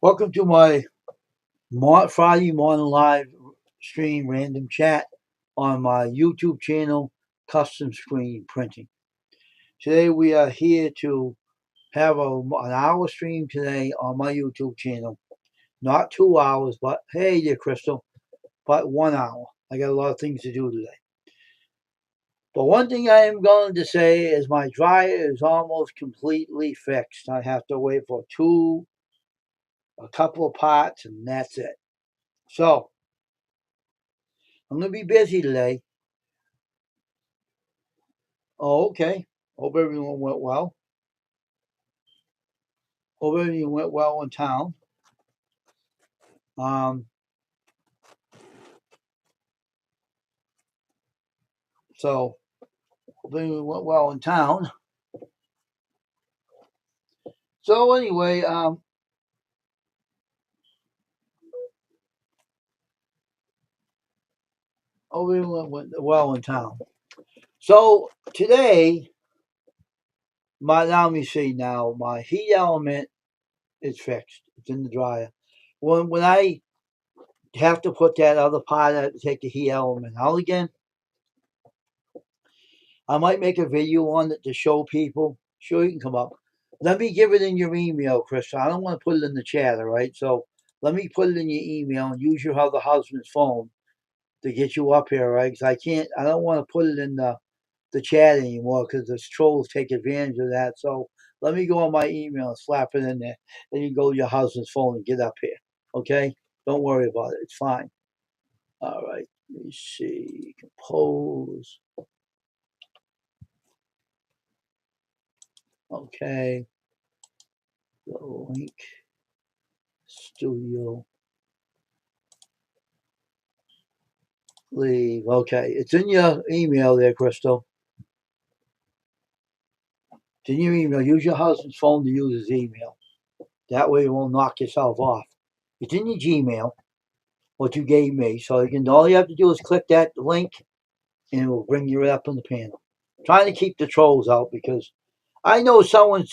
Welcome to my Friday morning live stream random chat on my YouTube channel, Custom Screen Printing. Today we are here to have an hour stream today on my YouTube channel. Not 2 hours, but hey there, Crystal, but 1 hour. I got a lot of things to do today. But one thing I am going to say is my dryer is almost completely fixed. I have to wait for a couple of parts, and that's it. So I'm going to be busy today. Oh, okay. Hope everyone went well. Hope everyone went well in town. So hope everyone went well in town. So anyway, hope everyone went well in town. So today, let me see now. My heat element is fixed. It's in the dryer. When I have to put that other part out to take the heat element out again, I might make a video on it to show people. Sure, you can come up. Let me give it in your email, Chris. I don't want to put it in the chat, all right? So let me put it in your email and use your other husband's phone to get you up here, right? Because I don't want to put it in the chat anymore because the trolls take advantage of that. So let me go on my email and slap it in there. Then you go to your husband's phone and get up here, okay? Don't worry about it. It's fine. All right. Let me see. Compose. Okay. The link. Studio. Leave. Okay. It's in your email there, Crystal. It's in your email. Use your husband's phone to use his email. That way you won't knock yourself off. It's in your Gmail, what you gave me. So all you have to do is click that link and it will bring you up on the panel. I'm trying to keep the trolls out because I know someone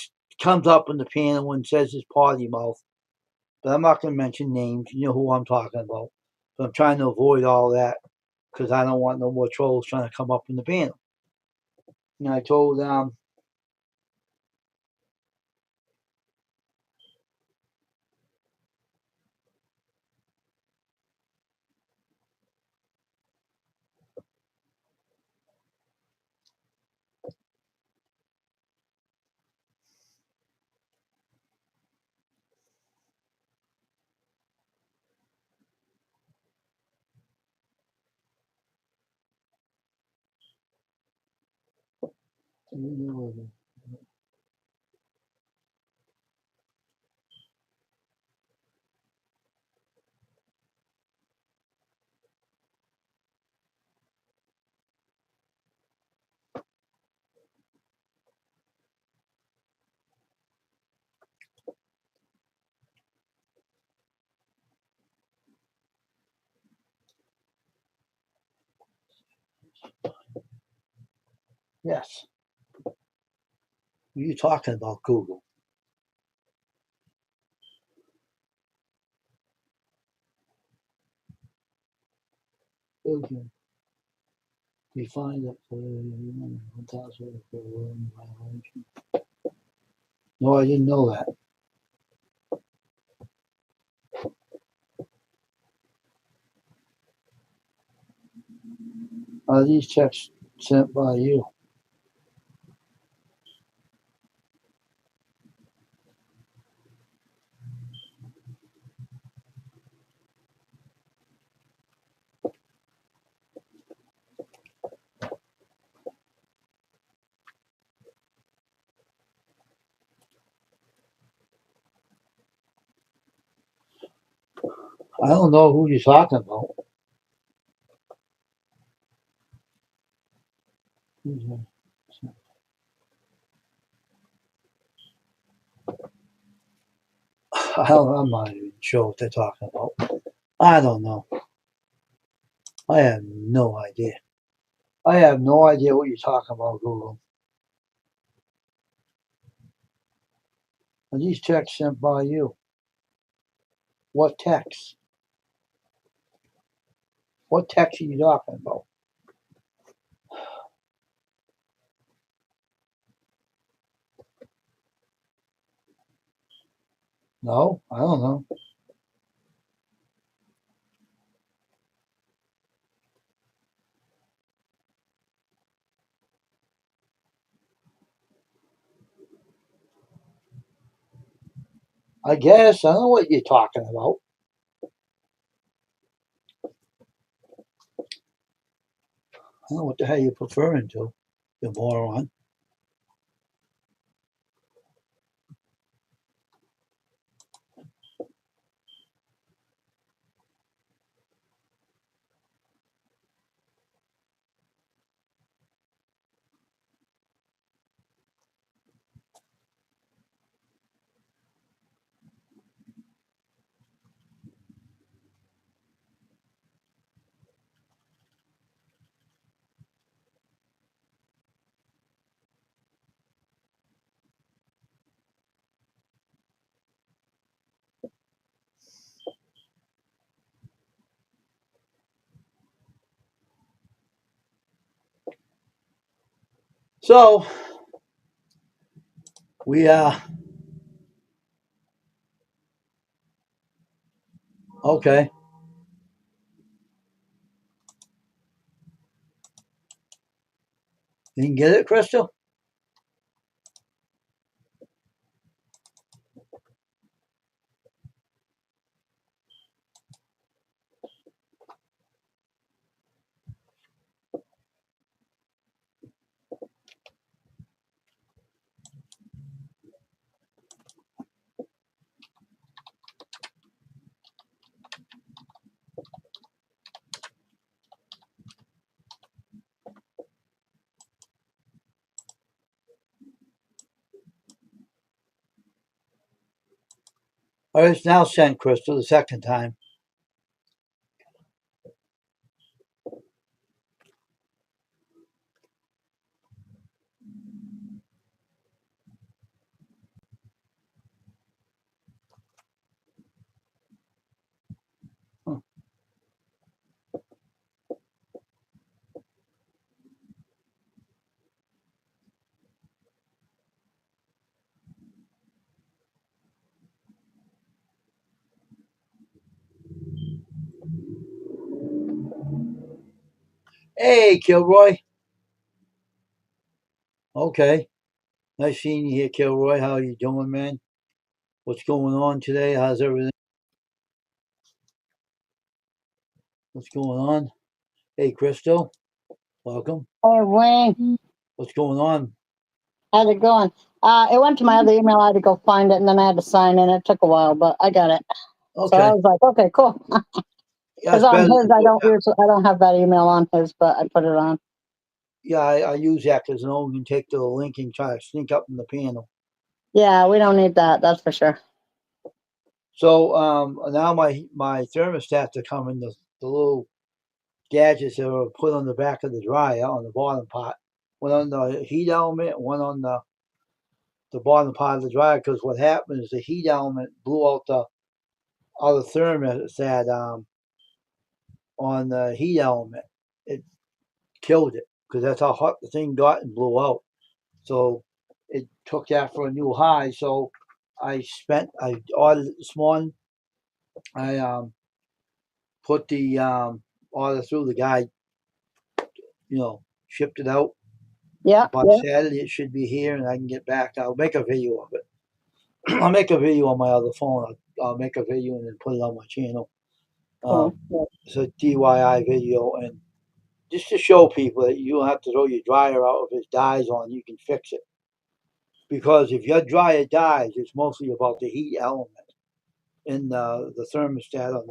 comes up in the panel and says his potty mouth, but I'm not going to mention names. You know who I'm talking about. But I'm trying to avoid all that because I don't want no more trolls trying to come up in the panel. And I told Yes. What are you talking about, Google? Okay. We find that for 1,000 violation. No, I didn't know that. Are these checks sent by you? I don't know who you're talking about. I'm not even sure what they're talking about. I don't know. I have no idea. I have no idea what you're talking about, Google. Are these checks sent by you? What text? What text are you talking about? No, I don't know. I guess I don't know what you're talking about. I don't know what the hell you're referring to, you moron. So we okay. You can get it, Crystal? All right, it's now sent, Crystal, the second time. Huh. Hey, Kilroy. Okay. Nice seeing you here, Kilroy. How are you doing, man? What's going on today? How's everything? What's going on? Hey, Crystal. Welcome. Hey, Wayne, What's going on? how's it going? It went to my other email. I had to go find it, and then I had to sign in. It took a while, but I got it. So I Okay. was like, okay, cool. Yeah, Because it's on better his, than doing that. I don't have that email on his, but I put it on. Yeah, I use that because no one can take the link and try to sneak up in the panel. Yeah, we don't need that. That's for sure. So now my thermostats are coming, the little gadgets that are put on the back of the dryer on the bottom part. one on the heat element, one on the bottom part of the dryer. Because what happened is the heat element blew out the other thermostat on the heat element. It killed it because that's how hot the thing got and blew out. So it took that for a new high. So I ordered it this morning. I put the order through. The guy, shipped it out. Yeah. By Saturday, it should be here, and I can get back. I'll make a video of it. I'll make a video on my other phone. I'll make a video and then put it on my channel. Cool. It's a DIY video, and just to show people that you don't have to throw your dryer out if it dies on. You can fix it. Because if your dryer dies, it's mostly about the heat element in the thermostat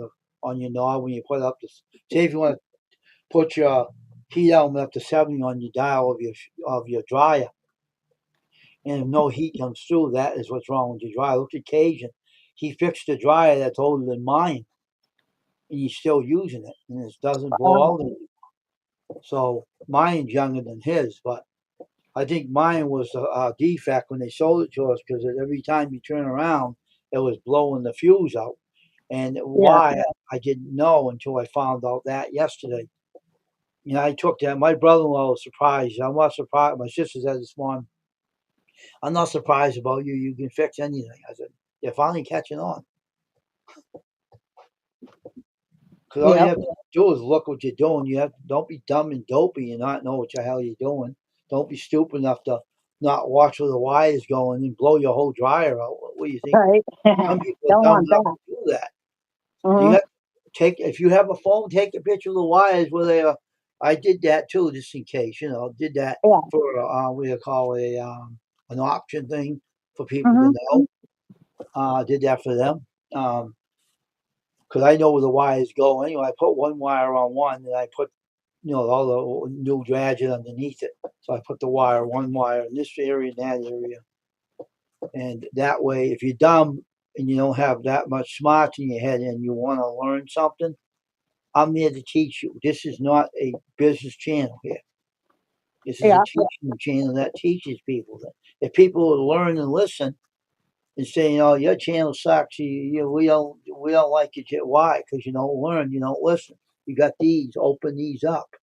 on your knob when you put up this. Say if you want to put your heat element up to 70 on your dial of your dryer, and if no heat comes through, that is what's wrong with your dryer. Look at Cajun. He fixed a dryer that's older than mine, and he's still using it, and it doesn't blow out anymore. So mine's younger than his, but I think mine was a defect when they sold it to us because every time you turn around, it was blowing the fuse out. And why, I didn't know until I found out that yesterday. I took that. My brother-in-law was surprised. I'm not surprised. My sister said this morning, I'm not surprised about you. You can fix anything. I said, you're finally catching on. Because all you have to do is look what you're doing. Don't be dumb and dopey and not know what the hell you're doing. Don't be stupid enough to not watch where the wire is going and blow your whole dryer out. What do you think? Right. Some people are dumb enough to do that. You have to if you have a phone, take a picture of the wires where they are. I did that too, just in case. Did that for what do you call it, an auction thing for people to know. Did that for them. Because I know where the wires go. Anyway, I put one wire on one, and I put all the new gadget underneath it. So I put one wire in this area and that area, and that way, if you're dumb and you don't have that much smarts in your head and you want to learn something, I'm there to teach you. This is not a business channel here. This is a teaching channel that teaches people that if people will learn and listen and say, your channel sucks. We don't like it. Why? Because you don't learn. You don't listen. You got these. Open these up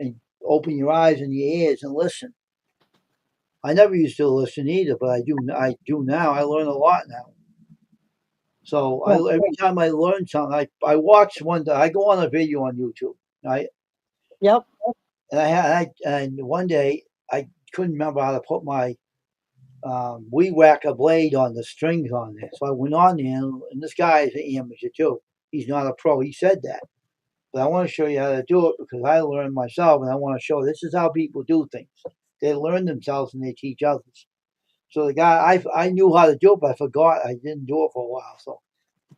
and open your eyes and your ears and listen. I never used to listen either, but I do. I do now. I learn a lot now. So every time I learn something, I watch one. I go on a video on YouTube, right? Yep. And one day I couldn't remember how to put my weed whacker blade on the strings on there. So I went on there, and this guy is an amateur too. He's not a pro. He said that. But I want to show you how to do it because I learned myself, and I want to show this is how people do things. They learn themselves and they teach others. So the guy, I knew how to do it, but I forgot. I didn't do it for a while.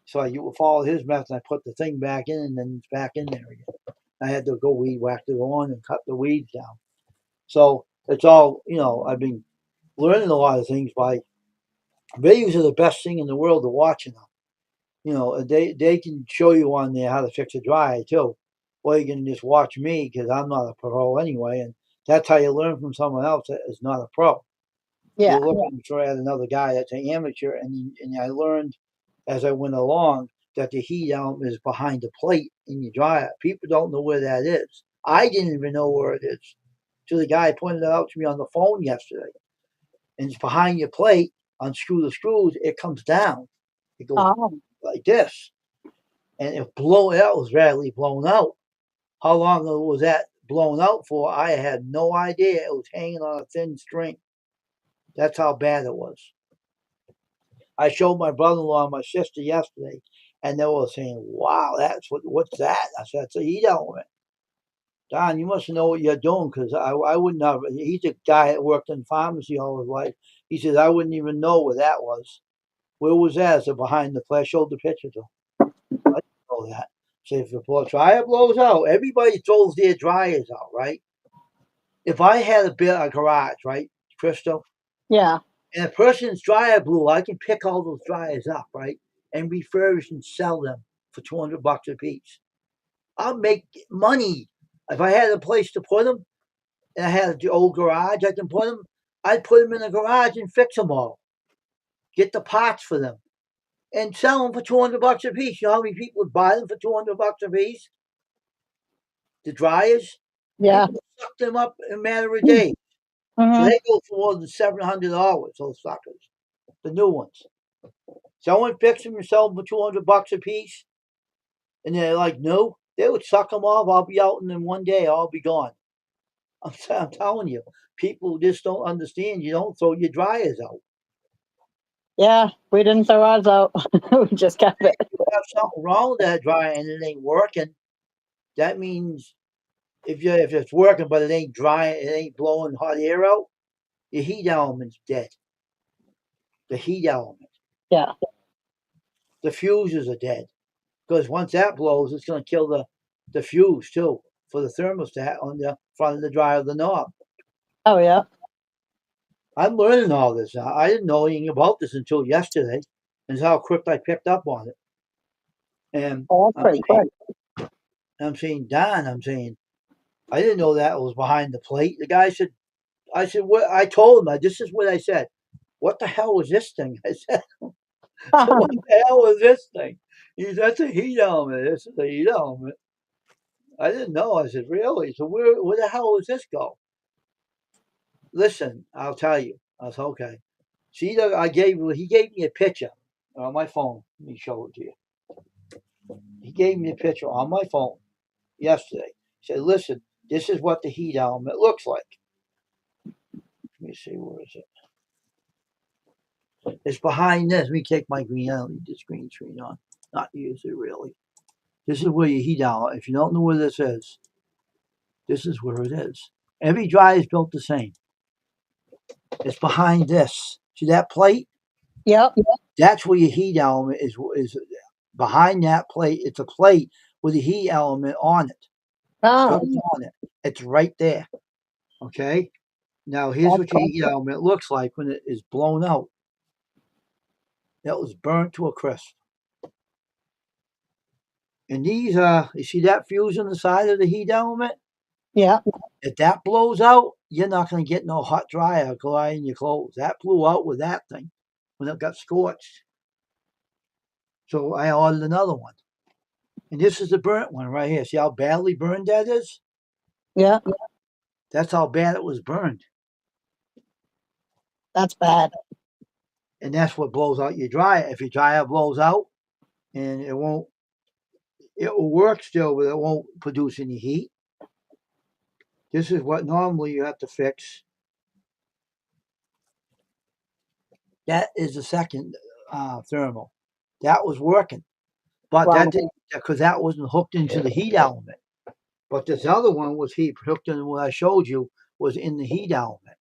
So I followed his method. I put the thing back in, and then it's back in there again. I had to go weed whack the lawn and cut the weeds down. So it's all, I've been learning a lot of things by videos are the best thing in the world to watch now. They can show you on there how to fix a dryer too. Or you can just watch me because I'm not a pro anyway. And that's how you learn from someone else that is not a pro. Yeah. You're looking for another guy that's an amateur. And I learned as I went along that the heat element is behind the plate in your dryer. People don't know where that is. I didn't even know where it is. So the guy pointed it out to me on the phone yesterday. And it's behind your plate. Unscrew the screws. It comes down. It goes like this. And it was rapidly blown out. How long was that blown out for? I had no idea. It was hanging on a thin string. That's how bad it was. I showed my brother-in-law and my sister yesterday, and they were saying, "Wow, what's that?" I said, "It's a heat element." Don, you must know what you're doing because I wouldn't have. He's a guy that worked in pharmacy all his life. He says, I wouldn't even know where that was. Where was that? I said, behind the plate. I showed the picture to him. I didn't know that. So if the dryer blows out, everybody throws their dryers out, right? If I had a garage, right, Crystal? Yeah. And a person's dryer blew, I can pick all those dryers up, right? And refurbish and sell them for $200 a piece. I'll make money. If I had a place to put them, and I had the old garage. I'd put them in the garage and fix them all. Get the parts for them and sell them for $200 a piece. You know how many people would buy them for $200 a piece? The dryers. Yeah. People suck them up in a matter of days. So Mm-hmm. they go for more than $700. Those suckers, the new ones. Someone fix them and sell them for $200 a piece, and they're like new. They would suck them off. I'll be out in one day. I'll be gone. I'm telling you, people just don't understand. You don't throw your dryers out. Yeah, we didn't throw ours out. We just kept it. If you have something wrong with that dryer and it ain't working, that means if it's working but it ain't drying, it ain't blowing hot air out, your heat element's dead. The heat element. Yeah. The fuses are dead. Because once that blows, it's going to kill the fuse too for the thermostat on the front of the dryer of the knob. Oh, yeah. I'm learning all this now. I didn't know anything about this until yesterday, and how quick I picked up on it. And Oh, that's pretty quick. I'm saying, Don, I didn't know that was behind the plate. The guy said, I said, what? I told him, this is what I said. What the hell was this thing? I said, what the hell was this thing? He said, that's a heat element. This is a heat element. I didn't know. I said, really? So where the hell does this go? Listen, I'll tell you. I said, okay. See, he gave me a picture on my phone. Let me show it to you. He gave me a picture on my phone yesterday. He said, listen, this is what the heat element looks like. Let me see, where is it? It's behind this. Let me take my green. I'll leave this green screen on. Not use it really. This is where your heat element. If you don't know where this is where it is. Every dryer is built the same. It's behind this. See that plate? Yep. That's where your heat element is behind that plate. It's a plate with a heat element on it. Oh, On it. It's right there. Okay. Now here's what your heat element looks like when it is blown out. It was burnt to a crisp. And these you see that fuse on the side of the heat element? yeah. If that blows out, you're not going to get no hot dryer in your clothes. That blew out with that thing when it got scorched. So I ordered another one. And this is the burnt one right here. See how badly burned that is? Yeah. That's how bad it was burned. That's bad. And that's what blows out your dryer. If your dryer blows out and it will work still, but it won't produce any heat. This is what normally you have to fix. That is the second thermal. That was working. But Wow. that didn't, because that wasn't hooked into the heat element. But this other one was hooked in what I showed you was in the heat element.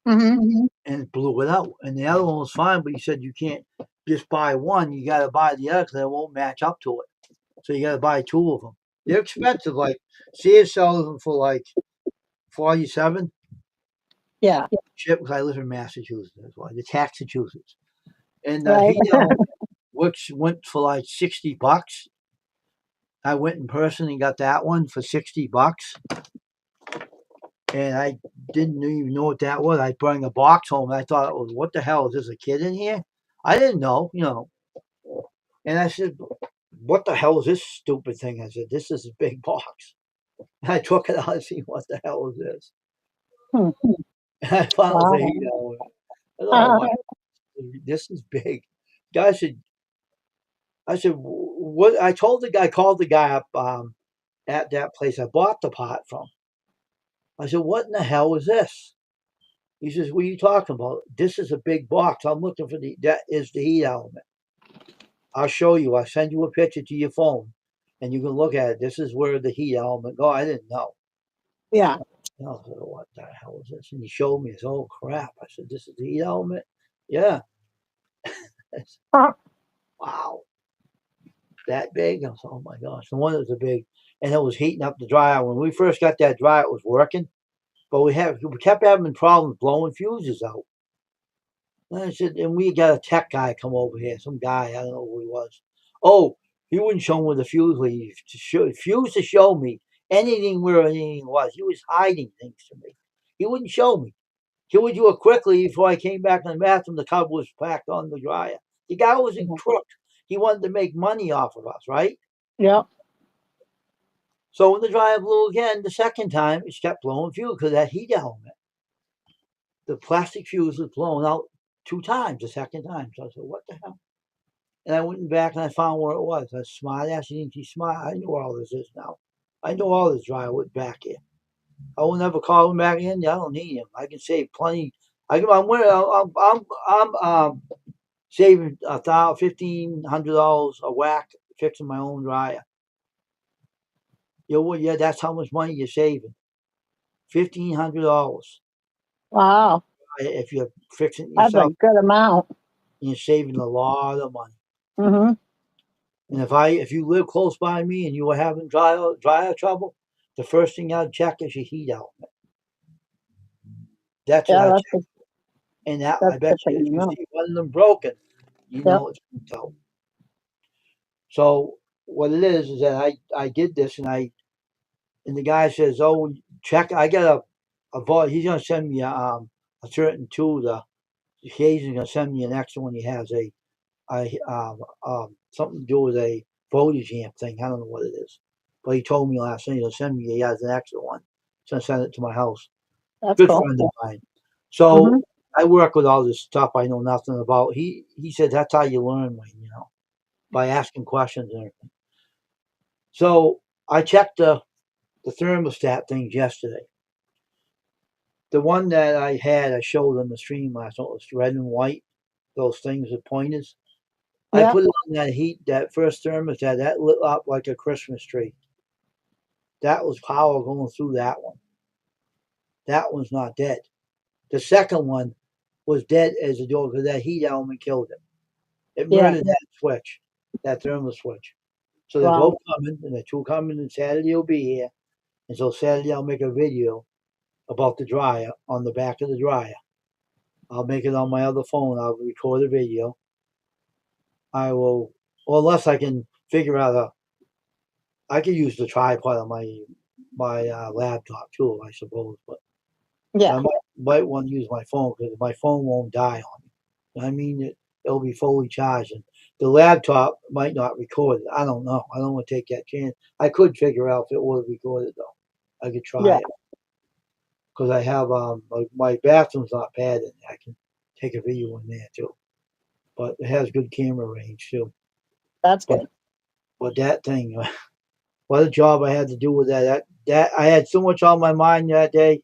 Mm-hmm. And it blew it out. And the other one was fine, but he said you can't just buy one. You got to buy the other because it won't match up to it. So you got to buy two of them. They're expensive. Like Sears sells them for like $47. Yeah. Ship because I live in Massachusetts. That's why the Massachusetts. And Right. heat element which went for like $60. I went in person and got that one for $60. And I didn't even know what that was. I brought a box home and I thought it was, what the hell, is this a kid in here? I didn't know, And I said, what the hell is this stupid thing? I said, this is a big box. And I took it out and see what the hell is this. Hmm. And I found Wow. the heat element. I thought, oh my, this is big. Guy said, what? I told the guy, called the guy up at that place I bought the pot from. I said, what in the hell is this? He says, what are you talking about? This is a big box. I'm looking for that is the heat element. I'll show you. I'll send you a picture to your phone and you can look at it. This is where the heat element go. I didn't know. Yeah. I said, what the hell is this? And he showed me. I said, oh crap. I said, this is the heat element? Yeah. Wow. That big? I said, oh my gosh. No wonder it was a big, and it was heating up the dryer. When we first got that dryer, it was working. But we kept having problems blowing fuses out. And I said, and we got a tech guy come over here, some guy, I don't know who he was. Oh, he wouldn't show me where the fuse was. He refused to show me anything where anything was. He was hiding things from me. He wouldn't show me. He would do it quickly before I came back in the bathroom. The cover was packed on the dryer. The guy was a Mhm. crook. He wanted to make money off of us, right? Yep. So when the dryer blew again, the second time, it kept blowing fuel because that heat element. The plastic fuse was blown out 2 times the second time. So I said, what the hell? And I went back and I found where it was. I was smart ass, you smart. I know where all this is now. I know all this dryer was back here. I will never call him back in. I don't need him. I can save plenty. I'm saving $1,500 a whack fixing my own dryer. Yeah, that's how much money you're saving. $1,500 Wow. if you're fixing it That's a yourself. good amount. You're saving a lot of money. Mm-hmm. And if you live close by me and you were having dryer trouble, the first thing I'd check is your heat element. That's what Yeah, I check. that's And that that's I bet good you thing if to you know. see one of them broken, you Yep. know it's out. So what it is that I did this and the guy says, "Oh, check." I got a vault. He's gonna send me a certain tool. He's gonna send me an extra one. He has something to do with a voltage amp thing. I don't know what it is, but he told me last night he'll send me. He has an extra one. He's gonna send it to my house. That's Good cool. friend of mine. Mm-hmm. So I work with all this stuff I know nothing about. He said that's how you learn, Wayne. By asking questions and everything. So I checked the thermostat things yesterday. The one that I showed on the stream last night was red and white. Those things with pointers. I Yep. put it on that first thermostat that lit up like a Christmas tree. That was power going through that one. That one's not dead. The second one was dead as a door because that heat element killed it. It Yeah. murdered that switch, that thermal switch. So they're both Wow. coming, and the two coming, and Saturday will be here. And so Saturday I'll make a video about the dryer on the back of the dryer. I'll make it on my other phone. I'll record a video. I will, or unless I can figure out I could use the tripod on my laptop too, I suppose. But Yeah. I might want to use my phone because my phone won't die on me. I mean, it'll be fully charged. And the laptop might not record it. I don't know. I don't want to take that chance. I could figure out if it would have recorded though. I could try Yeah. it because I have my bathroom's not padded. I can take a video in there too, but it has good camera range too. That's But good. that thing, what a job I had to do with that. That I had so much on my mind that day.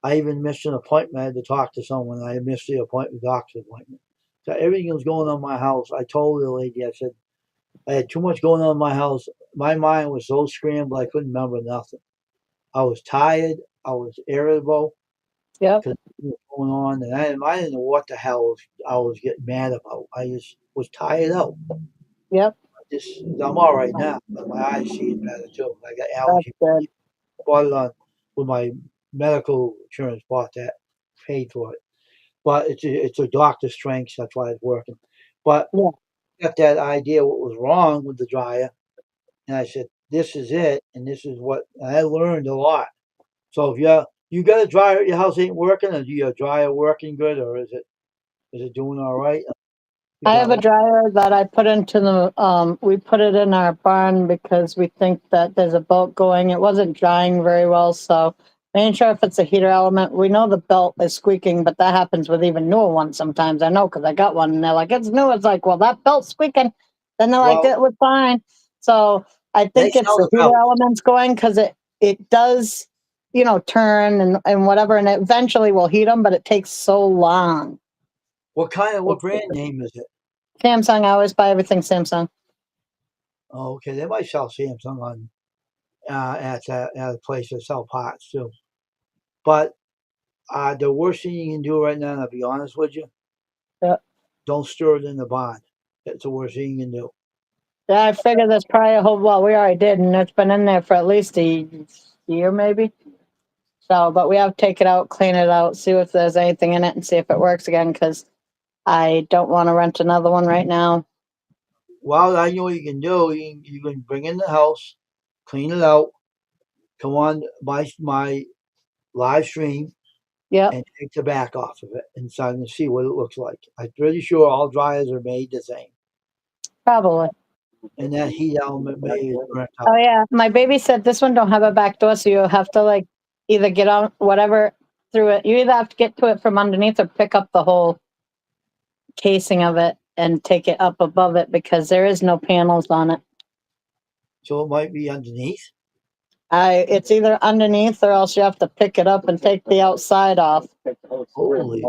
I even missed an appointment. I had to talk to someone. I missed the appointment, doctor's appointment. So everything was going on in my house. I told the lady, I said, I had too much going on in my house. My mind was so scrambled, I couldn't remember nothing. I was tired. I was irritable Yep. because was going on, and I didn't know what the hell I was getting mad about. I just was tired out. Yep. I'm all right now, but my eyes see it better too. I got That's allergy. good. Bought it on with my medical insurance. Bought that, paid for it. But it's a doctor's strength. That's why it's working. But Yeah. I got that idea what was wrong with the dryer, and I said, "This is it, and this is what." And I learned a lot. So if you got a dryer at your house ain't working, is your dryer working good, or is it doing all right? You I got have a one. dryer that I put into we put it in our barn because we think that there's a boat going. It wasn't drying very well, so I ain't sure if it's a heater element. We know the belt is squeaking, but that happens with even newer ones sometimes. I know because I got one and they're like, it's new. It's like, well, that belt's squeaking. Then they're like, Well, it was fine. So I they think it's sell the them heater out. elements going because it does, turn and whatever, and it eventually will heat them, but it takes so long. What brand name is it? Samsung, I always buy everything Samsung. Oh, okay, they might sell Samsung on at a place that sell pots too. But the worst thing you can do right now, and I'll be honest with you, Yeah. don't stir it in the bond. That's the worst thing you can do. Yeah, I figured there's probably a whole, well, we already did, and it's been in there for at least a year, maybe. So, but we have to take it out, clean it out, see if there's anything in it, and see if it works again, because I don't want to rent another one right now. Well, I know what you can do. You can bring in the house, clean it out, come on my live stream, Yep, and take the back off of it inside and see what it looks like. I'm pretty sure all dryers are made the same. probably. And that heat element may is burnt Oh out. yeah, my baby said this one don't have a back door, so you have to like either get on whatever through it. You either have to get to it from underneath or pick up the whole casing of it and take it up above it because there is no panels on it. So it might be underneath. It's either underneath or else you have to pick it up and take the outside off. Holy.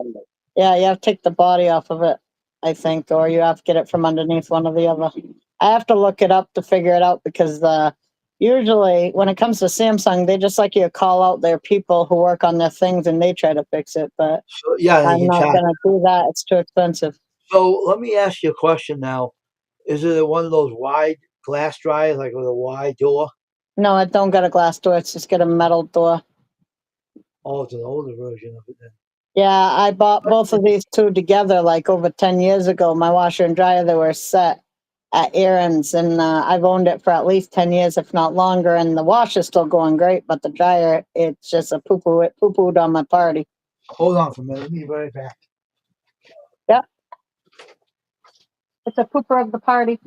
Yeah, you have to take the body off of it, I think, or you have to get it from underneath, one or the other. I have to look it up to figure it out because usually when it comes to Samsung, they just like you to call out their people who work on their things and they try to fix it. But So yeah, they I'm can not charge. gonna do that. It's too expensive. So let me ask you a question now. Is it one of those wide glass dryers, like with a wide door? No, I don't got a glass door. It's just got a metal door. Oh, it's an older version of it then. Yeah, I bought both of these two together like over 10 years ago. My washer and dryer, they were set at Aaron's, and I've owned it for at least 10 years, if not longer. And the washer's still going great, but the dryer, it's just a poo poo. It poo pooed on my party. Hold on for a minute. Let me be right back. Yep. It's a pooper of the party.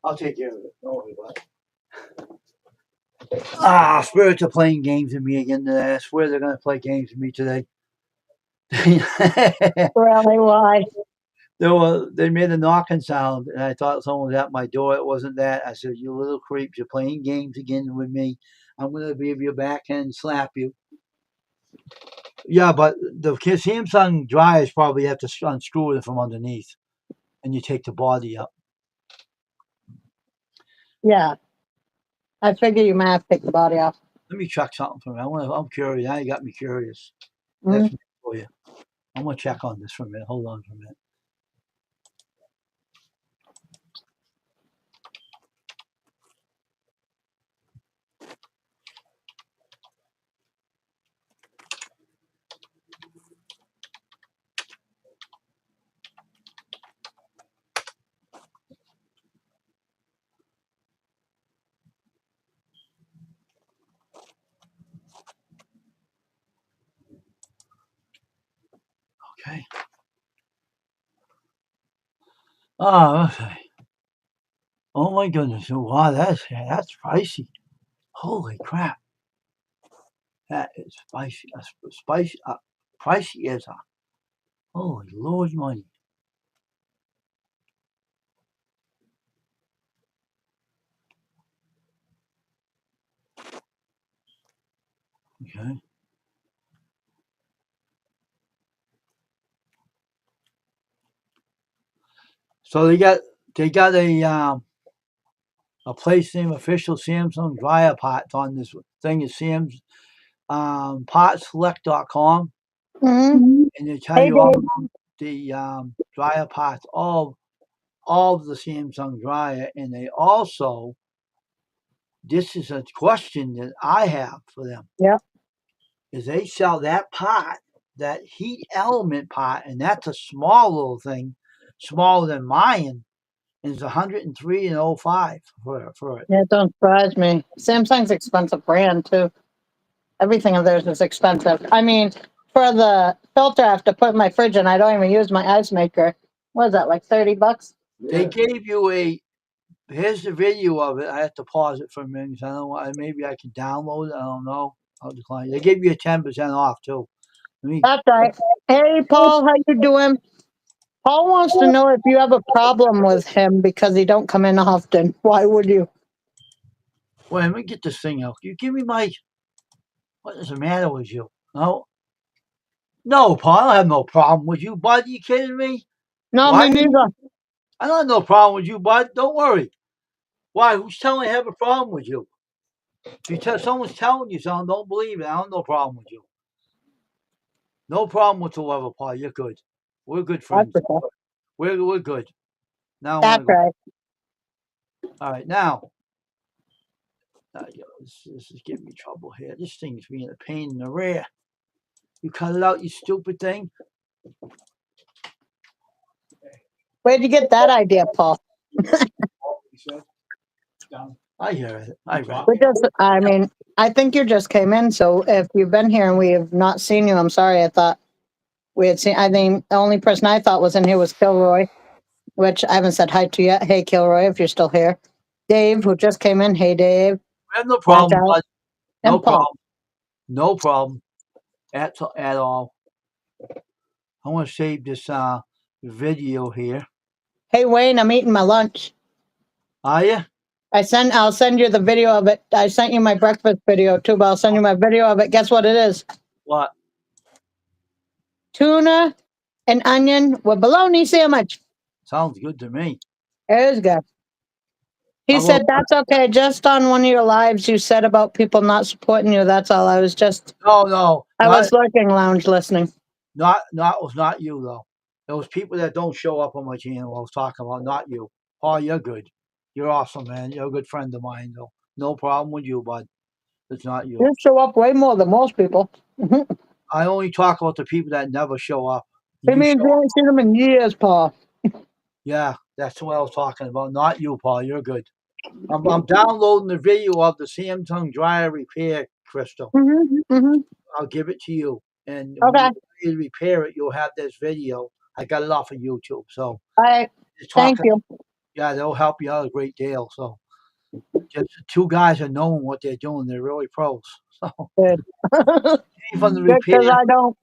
I'll take care of it. Don't worry about it. Ah, spirits are playing games with me again today. I swear they're gonna play games with me today. Really? Why? They made a knocking sound, and I thought someone was at my door. It wasn't that. I said, "You little creeps, you're playing games again with me. I'm gonna give you a backhand and slap you." Yeah, but the Samsung dryers probably have to unscrew it from underneath, and you take the body up. Yeah. I figure you might have to take the body off. Let me check something for me. I'm curious. Now you got me curious. Mhm. That's me for you. I'm gonna check on this for a minute. Hold on for a minute. Okay. Oh, okay. Oh my goodness! Wow, that's spicy. Holy crap! That is spicy. Spicy. Pricey as a holy Lord money. Okay. So they got a place name official Samsung dryer pots on this thing is Sam's potselect.com, Mhm. and they tell Hey, you all Dave. about the dryer pots, all of the Samsung dryer, and they also this is a question that I have for them Yep. is they sell that pot, that heat element pot, and that's a small little thing, smaller than mine, and it's 103 and 05 for it. Yeah, don't surprise me. Samsung's expensive brand too. Everything of theirs is expensive. I mean, for the filter I have to put in my fridge and I don't even use my ice maker. What is that, like $30? They gave you a here's the video of it. I have to pause it for a minute 'cause I don't know. Maybe I can download it. I don't know. I'll decline. They gave you a 10% off too. Let me That's right. Hey, Paul, how you doing? Paul wants to know if you have a problem with him because he don't come in often. Why would you? wait. Let me get this thing out. You give me my. What is the matter with you? No. No, Paul, I don't have no problem with you, bud. You kidding me? No, Why? me neither. I don't have no problem with you, bud. Don't worry. Why? Who's telling you I have a problem with you? If you tell someone's telling you something, don't believe it. I don't have no problem with you. No problem whatsoever, Paul. You're good. We're good That's friends. for sure. We're good. Now I want That's to go. right. All right, now. This is giving me trouble here. This thing's being a pain in the rear. You cut it out, you stupid thing. Where'd you get that idea, Paul? I hear it. I read We it. just, I mean, I think you just came in, so if you've been here and we have not seen you, I'm sorry. I thought we had seen. I think the only person I thought was in here was Kilroy, which I haven't said hi to yet. Hey, Kilroy, if you're still here. Dave, who just came in. Hey, Dave. I have no Watch problem, out. bud. No And Paul. problem. No problem at all. I want to save this video here. Hey, Wayne, I'm eating my lunch. Are you? I'll send you the video of it. I sent you my breakfast video too, but I'll send you my video of it. Guess what it is? What? Tuna and onion with bologna sandwich. Sounds good to me. It is good. He How about? said, that's okay. Just on one of your lives, you said about people not supporting you. That's all. No, I was lurking lounge listening. it was not you though. Those people that don't show up on my channel, I was talking about, not you. Paul, you're good. You're awesome, man. You're a good friend of mine, though. No problem with you, bud. It's not you. You show up way more than most people. I only talk about the people that never show up. It You means show you up. ain't seen them in years, Paul. Yeah, that's what I was talking about. Not you, Paul. You're good. I'm downloading the video of the Samsung dryer repair, Crystal. Mm-hmm. I'll give it to you. And when Okay. you repair it, you'll have this video. I got it off of YouTube. So All right. it's Thank talking, you. yeah, they'll help you out a great deal. So just two guys are knowing what they're doing. They're really pros. So Good. came from the Good, repair. because I don't.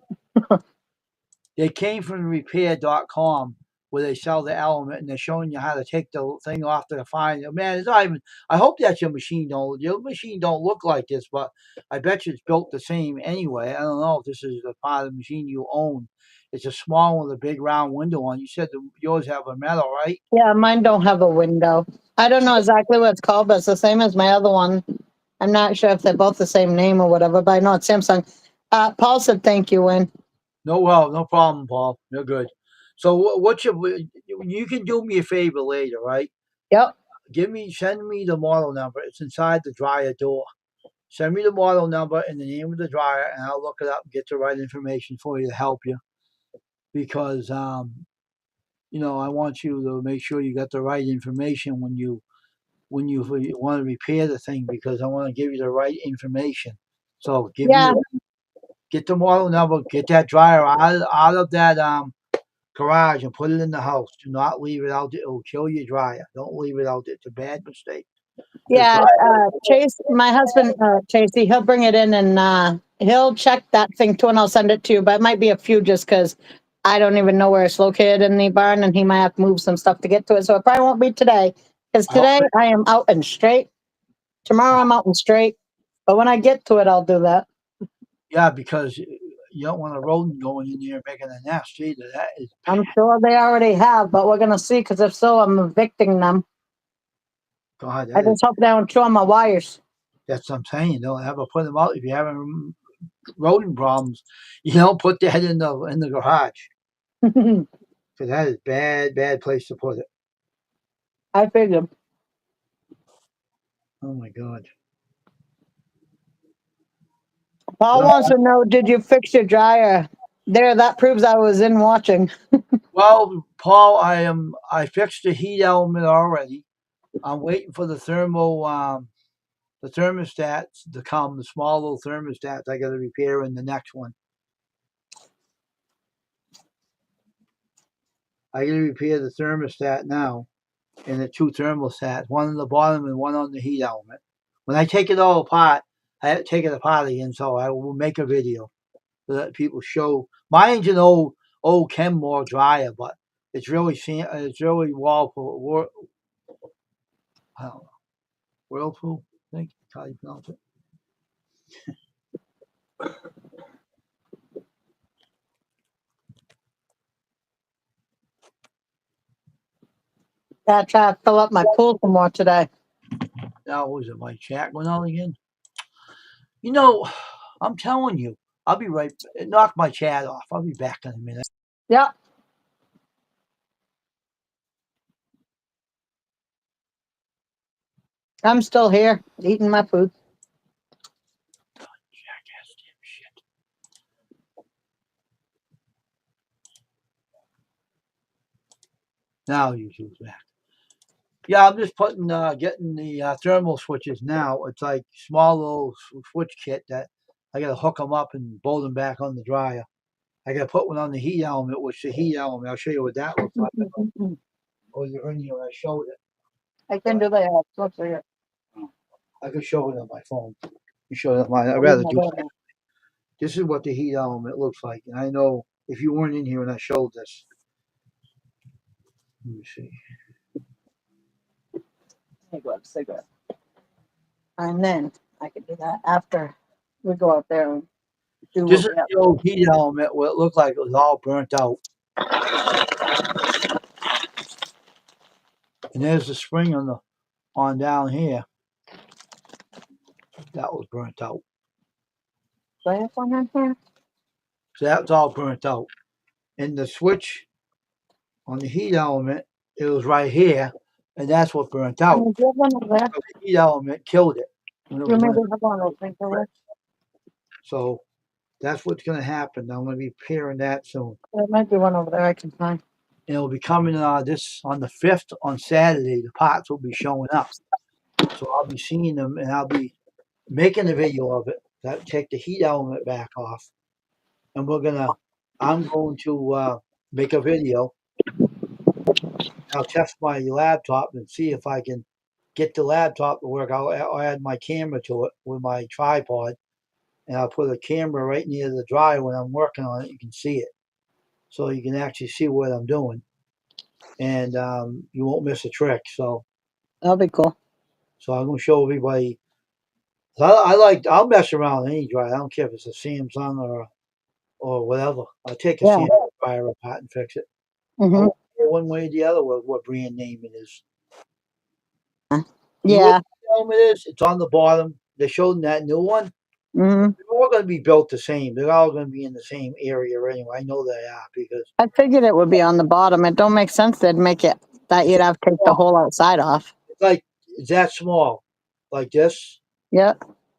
They came from repair.com where they sell the element and they're showing you how to take the thing off to find it. Man, it's not even, I hope that your machine don't look like this, but I bet you it's built the same anyway. I don't know if this is the part of the machine you own. It's a small one with a big round window on. You said yours have a metal, right? Yeah, mine don't have a window. I don't know exactly what it's called, but it's the same as my other one. I'm not sure if they're both the same name or whatever, but I know it's Samsung. Paul said thank you, Win. No problem, Paul. You're good. So you can do me a favor later, right? Yep. Send me the model number. It's inside the dryer door. Send me the model number and the name of the dryer, and I'll look it up and get the right information for you to help you. Because I want you to make sure you got the right information when you want to repair the thing. Because I want to give you the right information. So Yeah. get the model number, get that dryer out of that garage and put it in the house. Do not leave it out there. It'll kill your dryer. Don't leave it out there. It's a bad mistake. Yeah. Chase, my husband, Chasey, he'll bring it in and he'll check that thing too, and I'll send it to you. But it might be a few just because I don't even know where it's located in the barn, and he might have to move some stuff to get to it. So it probably won't be today because I hope, today I am out and straight. Tomorrow I'm out and straight. But when I get to it, I'll do that. yeah, because you don't want a rodent going in there making a nest either. That is I'm sure they already have, but we're going to see because if so, I'm evicting them. God. I just hope they don't chew on my wires. That's what I'm saying. Don't ever put them out if you're having rodent problems. You don't put that in the garage because that is bad place to put it. I figured. Oh my God. Paul wants to know, did you fix your dryer? There, that proves I was in watching. Well, Paul, I fixed the heat element already. I'm waiting for the thermostats to come. The small little thermostats I got to repair in the next one. I got to repair the thermostat now and the two thermostats, one on the bottom and one on the heat element. When I take it all apart, I have to take it apart again, so I will make a video to let people show. Mine's an old Kenmore dryer, but it's really Whirlpool. I don't know, Whirlpool. I think how you pronounce it. I try to fill up my pool some more today. Now, was it my chat going on again? You know, I'm telling you, I'll be right. Knock my chat off. I'll be back in a minute. Yep. I'm still here eating my food. Jackass damn shit. Now YouTube's back. Yeah, I'm just getting the thermal switches now. It's like small little switch kit that I got to hook them up and bolt them back on the dryer. I got to put one on the heat element, which the heat element, I'll show you what that looks like. Or the earlier when I showed it. I can do that. Let's see it. I could show it on my phone. You show it on mine. I'd rather do that. This is what the heat element looks like. And I know if you weren't in here when I showed this. Let me see. Cigarette. And then I can do that after we go out there and do This is what we have. the old heat element where it looked like it was all burnt out. And there's the spring on down here. That was burnt out. Do I have one in here? So that's all burnt out. And the switch on the heat element, it was right here, and that's what burnt out. Do you have one over there? So the heat element killed it. When it You was maybe running. have one over there. So that's what's going to happen. I'm going to be repairing that soon. There might be one over there I can find. And it'll be coming this on the 5th on Saturday. The parts will be showing up. So I'll be seeing them, and I'll be making a video of it. That take the heat element back off, and I'm going to make a video. I'll test my laptop and see if I can get the laptop to work. I'll add my camera to it with my tripod, and I'll put a camera right near the dryer when I'm working on it. You can see it, so you can actually see what I'm doing, and you won't miss a trick. So That'll be cool. I'm going to show everybody. I'll mess around with any dryer. I don't care if it's a Samsung or whatever. I'll take a Samsung dryer apart and fix it. I Mm-hmm. won't care one way or the other what brand name it is. Yeah. Helmet is. It's on the bottom. They showed that new one. Mm-hmm. They're all going to be built the same. They're all going to be in the same area anyway. I know they are because I figured it would be on the bottom. It don't make sense they'd make it that you'd have to take the whole outside off. it's that small, like this, Yeah.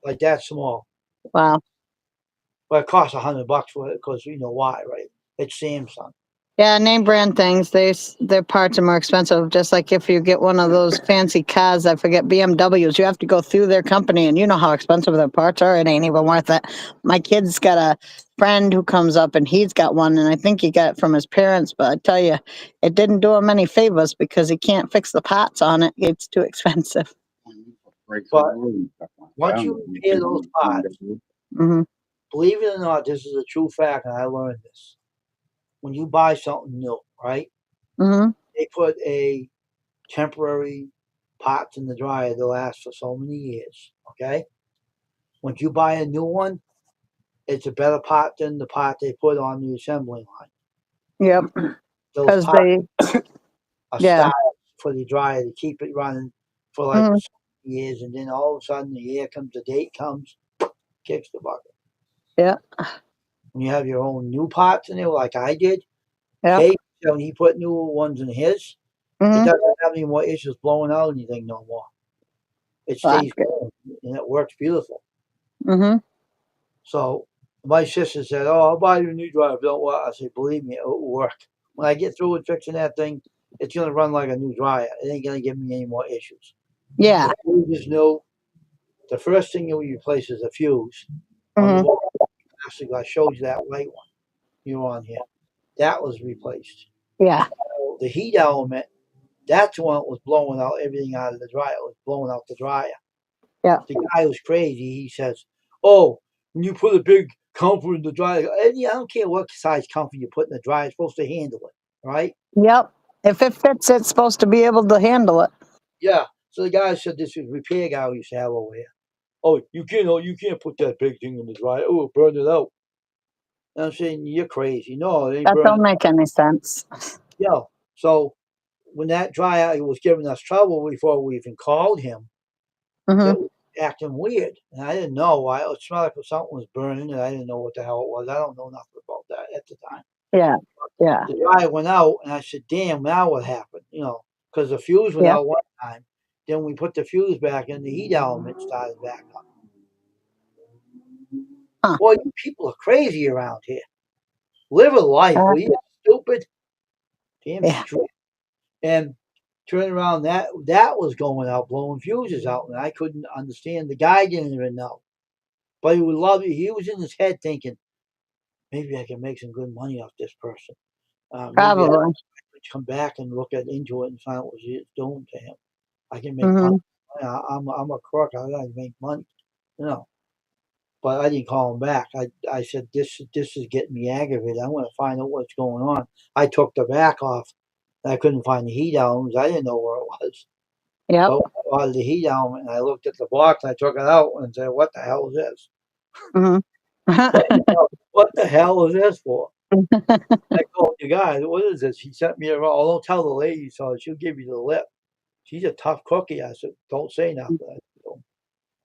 like that small. Wow. But it costs $100 for it because you know why, right? It's Samsung. Yeah, name brand things, their parts are more expensive. Just like if you get one of those fancy cars, I forget BMWs, you have to go through their company, and you know how expensive their parts are. It ain't even worth it. My kid's got a friend who comes up, and he's got one, and I think he got it from his parents. But I tell you, it didn't do him any favors because he can't fix the parts on it. It's too expensive. But once you repair those parts, Mm-hmm. believe it or not, this is a true fact, and I learned this. When you buy something new, right? Mm-hmm. They put a temporary parts in the dryer that last for so many years. Okay. Once you buy a new one, it's a better part than the part they put on the assembly line. Yep. Those Because parts they, are yeah. started for the dryer to keep it running for like Mhm. years, and then all of a sudden the year comes, the date comes, kicks the bucket. Yeah. When you have your own new parts in there, like I did, Yeah. Kate, when he put new ones in his, it Mm-hmm. doesn't have any more issues blowing out anything no more. It Well, stays going, and it works beautiful. Mm-hmm. So my sister said, "Oh, I'll buy you a new dryer. Don't worry." I said, "Believe me, it will work. When I get through with fixing that thing, it's gonna run like a new dryer. It ain't gonna give me any more issues." Yeah. The fuse is new. The first thing you replace is a fuse on the Mm-hmm. wall. I showed you that white one. You were on here. That was replaced. Yeah. So the heat element, that's the one that was blowing out everything out of the dryer. It was blowing out the dryer. Yeah. The guy was crazy. He says, "Oh, when you put a big comfort in the dryer, and I don't care what size comfort you put in the dryer, it's supposed to handle it, right?" Yep. If it fits, it's supposed to be able to handle it. Yeah. So the guy said, this is repair guy we used to have over here. "Oh, you can't put that big thing in the dryer. Oh, it'll burn it out." And I'm saying, "You're crazy. No, it ain't That burning." don't make any sense. Yeah. So when that dryer was giving us trouble before we even called him, it Mm-hmm. was acting weird, and I didn't know. It smelled like something was burning, and I didn't know what the hell it was. I don't know nothing about that at the time. Yeah. Yeah. The dryer went out, and I said, "Damn, now what happened?" Because the fuse went Yeah. out one time. Then we put the fuse back in, the heat element started back up. Huh. Boy, you people are crazy around here. Live a life. Uh, Well, you stupid. Damn yeah. straight. And turn around, that was going out, blowing fuses out, and I couldn't understand. The guy didn't even know. But he would love it. He was in his head thinking, maybe I can make some good money off this person. Maybe I Probably. could come back and look into it and find out what it's doing to him. I can make money. Mm-hmm. I'm a crook. I gotta make money, you know. But I didn't call him back. I said this is getting me aggravated. I want to find out what's going on. I took the back off. I couldn't find the heat elements. I didn't know where it was. Yep. But when I ordered the heat element and I looked at the box, I took it out and said, "What the hell is this? Mm-hmm. What the hell is this for?" I called the guy. What is this? He sent me around. Oh, don't tell the lady, so she'll give you the lip. She's a tough cookie. I said, don't say nothing.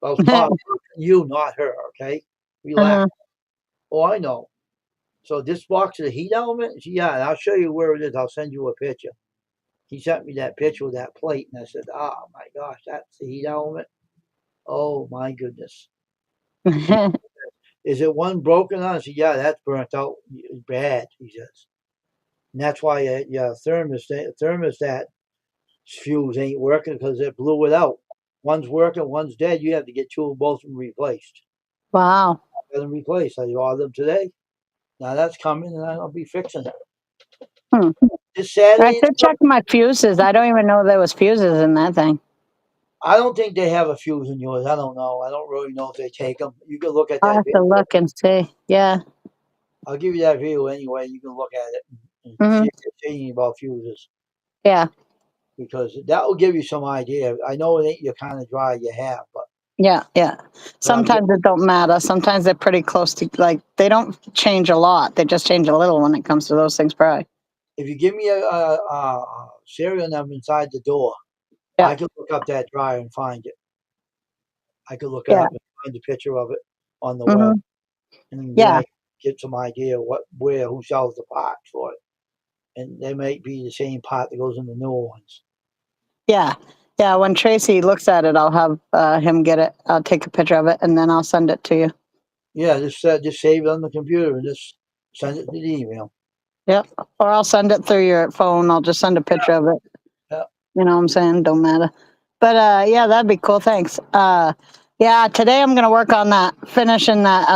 I was talking to you, not her. Okay, relax. Uh-huh. Oh, I know. So this box of the heat element, yeah, I'll show you where it is. I'll send you a picture. He sent me that picture with that plate, and I said, "Oh my gosh, that's the heat element." Oh my goodness. Is it one broken on? I said, "Yeah, that's burnt out bad." He says, and that's why your thermostat fuse ain't working because it blew it out. One's working, one's dead. You have to get two of both of them replaced. Wow. Get them replaced. I ordered them today. Now that's coming, and I'll be fixing it Hmm. this I Saturday. should check my fuses. I don't even know there was fuses in that thing. I don't think they have a fuse in yours. I don't know. I don't really know if they take them. You can look at I'll that have to video. look and see. Yeah. I'll give you that video anyway. You can look at it and see Mm-hmm. if they're saying about fuses Yeah. because that will give you some idea. I know it ain't your kind of dry you have, Yeah. Yeah. but I'm Sometimes it don't matter. Sometimes they're pretty close to like they don't change a lot. They just change a little when it comes to those things, probably. if you give me a serial number inside the door, Yeah. I can look up that dryer and find it. I could look it Yeah. up and find a picture of it on the web, Mm-hmm. and then Yeah. I get some idea who sells the parts for it, and they may be the same part that goes in the newer ones. Yeah. Yeah. When Tracy looks at it, I'll have him get it. I'll take a picture of it and then I'll send it to you. Yeah, just save it on the computer and just send it to the email. Yep. Or I'll send it through your phone. I'll just send a picture of it. Yeah. You know what I'm saying? Don't matter. But yeah, that'd be cool. Thanks. Yeah, today I'm gonna work on that, finishing that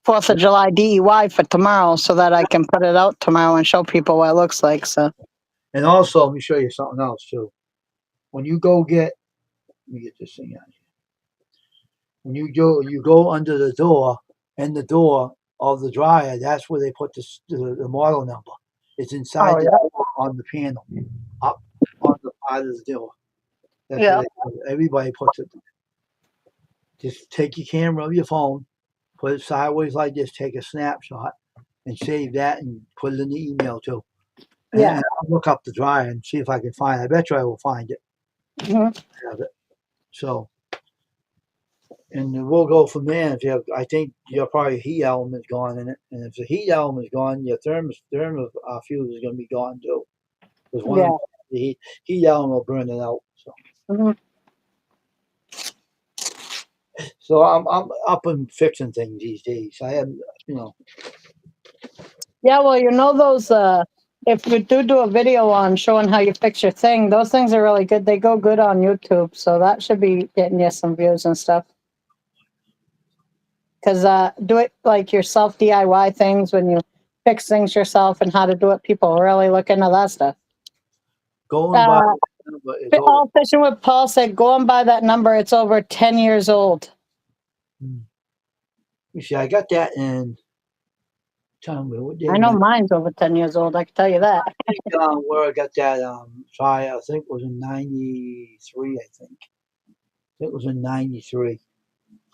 4th of July DEY for tomorrow so that I can put it out tomorrow and show people what it looks like. So And also, let me show you something else too. When you go get, let me get this thing out here. When you go under the door, and the door of the dryer, that's where they put the model number. It's inside oh the yeah. door on the panel, up on the part of the door. That's where Yeah. they put it. Everybody puts it. Just take your camera of your phone, put it sideways like this, take a snapshot, and save that and put it in the email too. Yeah. And I'll look up the dryer and see if I can find it. I bet you I will find it. Mhm. Have it. So, and we'll go from there. If you have, I think your probably heat element's gone in it, and if the heat element's gone, your thermos fuse is going to be gone too. Because one of Yeah. them, the heat element will burn it out. Mhm. So I'm up and fixing things these days. I have, you know, Yeah. Well, you know those. If you do a video on showing how you fix your thing, those things are really good. They go good on YouTube, so that should be getting you some views and stuff. Because do it like yourself DIY things when you fix things yourself and how to do it. People really look into that stuff. going by Uh, the number is over. All Fishing with Paul said, go and buy that number. It's over 10 years old. You see, I got that in. Tell me what day I know mine's over 10 years old. I can tell you that. where I got that try. I think it was in '93. I think it was in '93.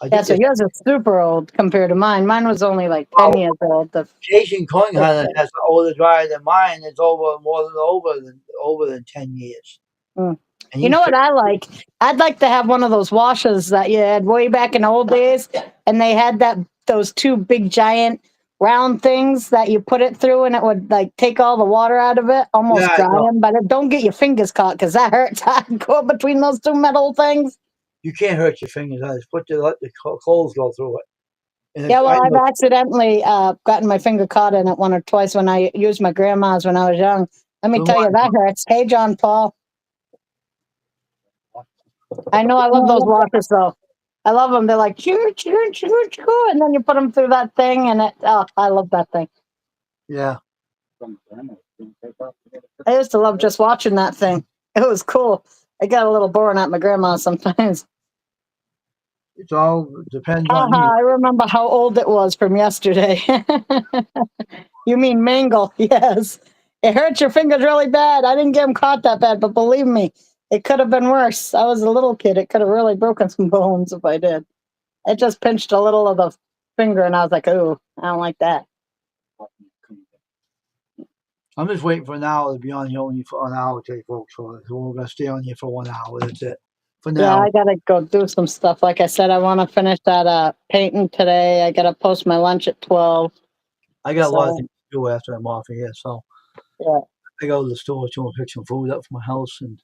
I Yeah, think so that yours is super old compared to mine. Mine was only like 10 years old. Jason Coin Hunter has an older dryer than mine. It's over than 10 years. Mm. And You he's know what I like? I'd like to have one of those washers that you had way back in the old days, and they had those two big giant round things that you put it through, and it would like take all the water out of it, almost yeah, dry no, them. But don't get your fingers caught because that hurts. Go between those two metal things. you can't hurt your fingers. I just let the coals go through it. And Yeah, well, I I've know accidentally gotten my finger caught in it one or twice when I used my grandma's when I was young. Let me so tell you, that hurts. Hey, John Paul. I know I love those washers though. I love them. They're like choo choo choo choo, and then you put them through that thing, and I love that thing. yeah, I used to love just watching that thing. It was cool. I got a little boring at my grandma's sometimes. it all depends on Haha, you. I remember how old it was from yesterday. You mean mangle? Yes. It hurts your fingers really bad. I didn't get them caught that bad, but believe me, it could have been worse. I was a little kid. It could have really broken some bones if I did. It just pinched a little of the finger, and I was like, "Ooh, I don't like that." I'm just waiting for an hour to be on here only for an hour today, folks. So we're gonna stay on here for 1 hour. That's it for Yeah, now. I gotta go do some stuff. Like I said, I want to finish that painting today. I gotta post my lunch at 12. I got a lot of So things to do after I'm off of here. So yeah, I go to the store too and pick some food up for my house, and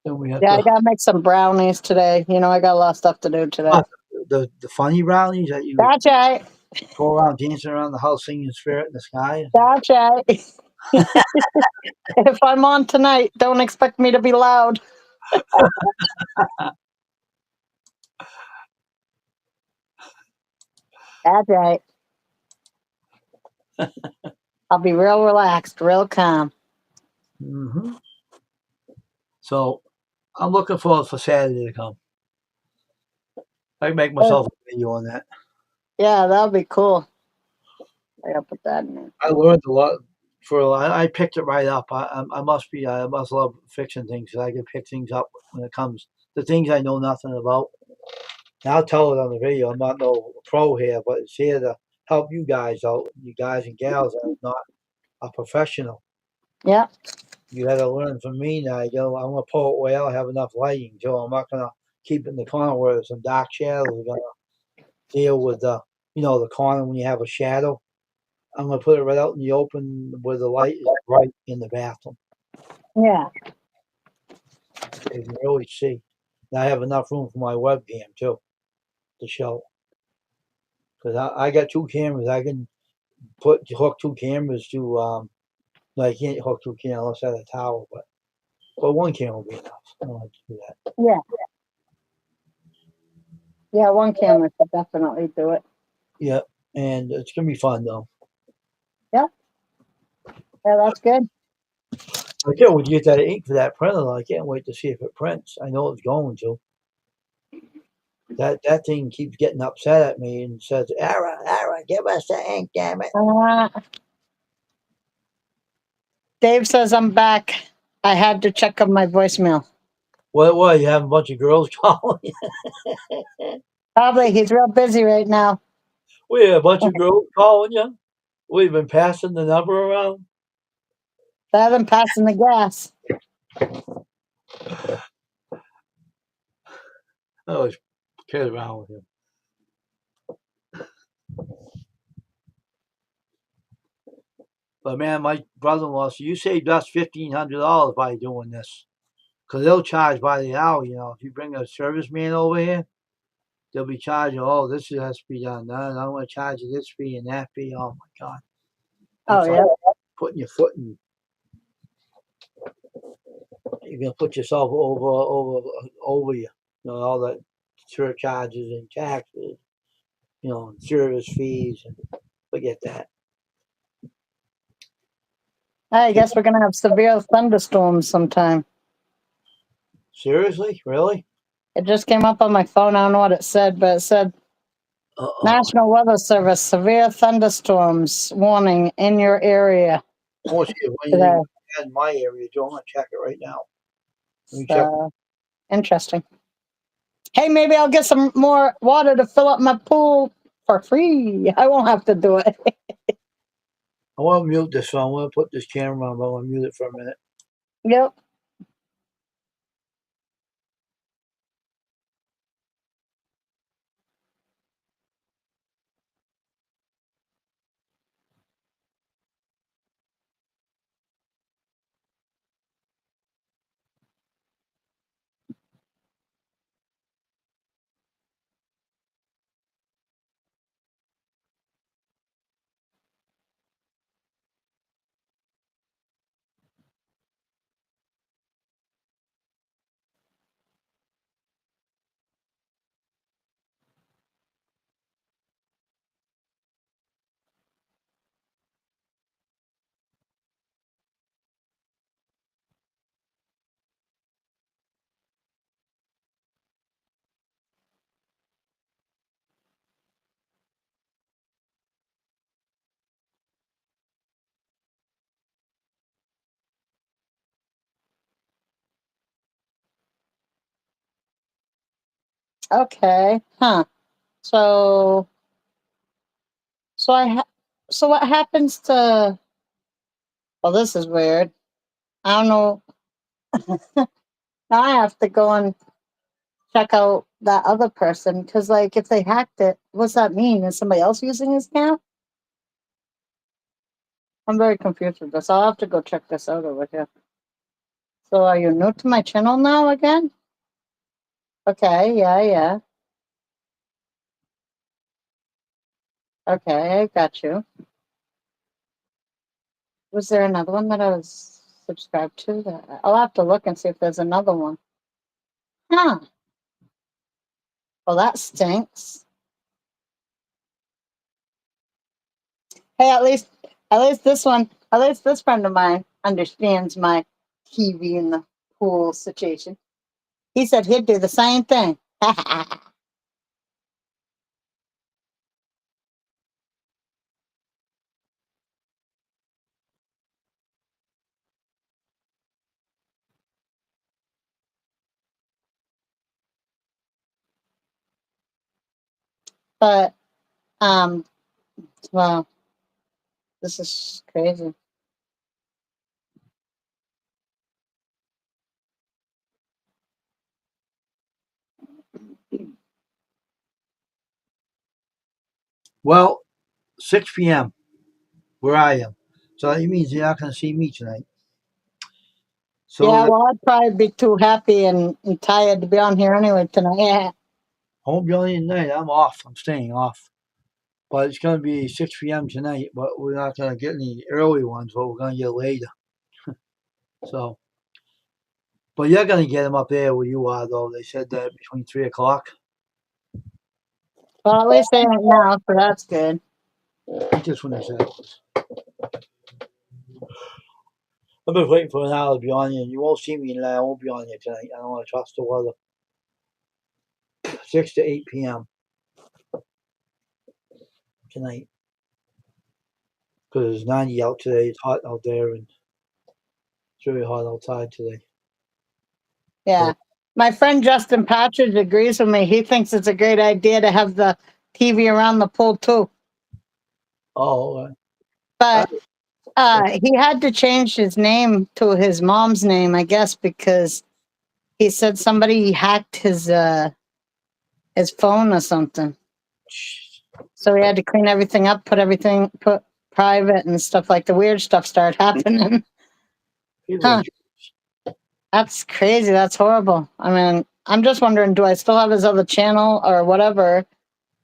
then we have yeah, I to gotta make some brownies today. I got a lot of stuff to do today. what, the funny brownies that you That's right. go around dancing around the house singing "Spirit in the Sky." That's right. If I'm on tonight, don't expect me to be loud. That's right. I'll be real relaxed, real calm. hmm So I'm looking forward for Saturday to come. I can make Uh, myself a video on that. Yeah, that'll be cool. I gotta put that in there. I learned a lot. I picked it right up. I must love fixing things 'cause I can pick things up when it comes to things I know nothing about. And I'll tell it on the video. I'm not no pro here, but it's here to help you guys out, you guys and gals that are not a professional. Yeah. You got to learn from me now. I'm gonna pull it where I have enough lighting, so I'm not gonna keep it in the corner where there's some dark shadows. I'm gonna deal with the corner when you have a shadow. I'm gonna put it right out in the open where the light is bright in the bathroom, Yeah. so you can really see. And I have enough room for my webcam too to show. Because I got two cameras. I can hook two cameras to. No, I can't hook two cameras at a tower, but one camera will be enough. I don't like to do that. Yeah. Yeah, one camera could definitely do it. Yeah, and it's gonna be fun though. Yeah. Yeah, that's good. I can't wait to get that ink for that printer. I can't wait to see if it prints. I know it's going to. That thing keeps getting upset at me and says, "Aaron, give us the ink, damn it." Uh, Dave says I'm back. I had to check on my voicemail. What? You have a bunch of girls calling? Probably he's real busy right now. We have a bunch of girls calling you. We've been passing the number around. Better than passing the gas. I always kid around with him. But man, my brother-in-law said, "You saved us $1,500 by doing this, because they'll charge by the hour. If you bring a service man over here, they'll be charging. Oh, this has to be done. No, I want to charge you this fee and that fee. Oh my God, Oh it's like yeah. putting your foot in. You're gonna put yourself over you. All the surcharges and taxes. And service fees. And forget that. I guess we're gonna have severe thunderstorms sometime. Seriously, really? It just came up on my phone. I don't know what it said, but it said Uh-oh. National Weather Service severe thunderstorms warning in your area I want to see if anything today. had in my area, Joe. I'm gonna check it right now. Let me check. So interesting. Hey, maybe I'll get some more water to fill up my pool for free. I won't have to do it. I want to mute this phone. I want to put this camera on, but I want to mute it for a minute. Yep. Okay. Huh. So, so I, ha- so what happens to? Well, this is weird. I don't know. Now I have to go and check out that other person because, like, if they hacked it, what's that mean? Is somebody else using his account? I'm very confused with this. I'll have to go check this out over here. So, are you new to my channel now again? Okay. Yeah. Yeah. Okay. I got you. Was there another one that I was subscribed to? I'll have to look and see if there's another one. Huh. Well, that stinks. Hey, at least this friend of mine understands my TV in the pool situation. He said he'd do the same thing. But um, well, this is crazy. Well, 6 p.m. where I am. So that means you're not going to see me tonight. So Yeah, I well, I'd probably be too happy and tired to be on here anyway tonight. Yeah. won't be on tonight. I'm off. I'm staying off. But it's going to be 6 p.m. tonight, but we're not going to get any early ones, but we're going to get later. So, but you're going to get them up there where you are, though. They said that between 3 o'clock. Well, at least they ain't now, so that's good. Just when they said it was. I've been waiting for an hour to be on here, and you won't see me tonight. I won't be on here tonight. I don't want to trust the weather. 6 to 8 p.m. tonight. Because it's 90 out today. It's hot out there, and it's really hot outside today. Yeah. My friend Justin Patridge agrees with me. He thinks it's a great idea to have the TV around the pool too. Oh, But he had to change his name to his mom's name, I guess, because he said somebody hacked his phone or something. So he had to clean everything up, put private and stuff like the weird stuff started happening. Huh. That's crazy. That's horrible. I mean, I'm just wondering, do I still have his other channel or whatever?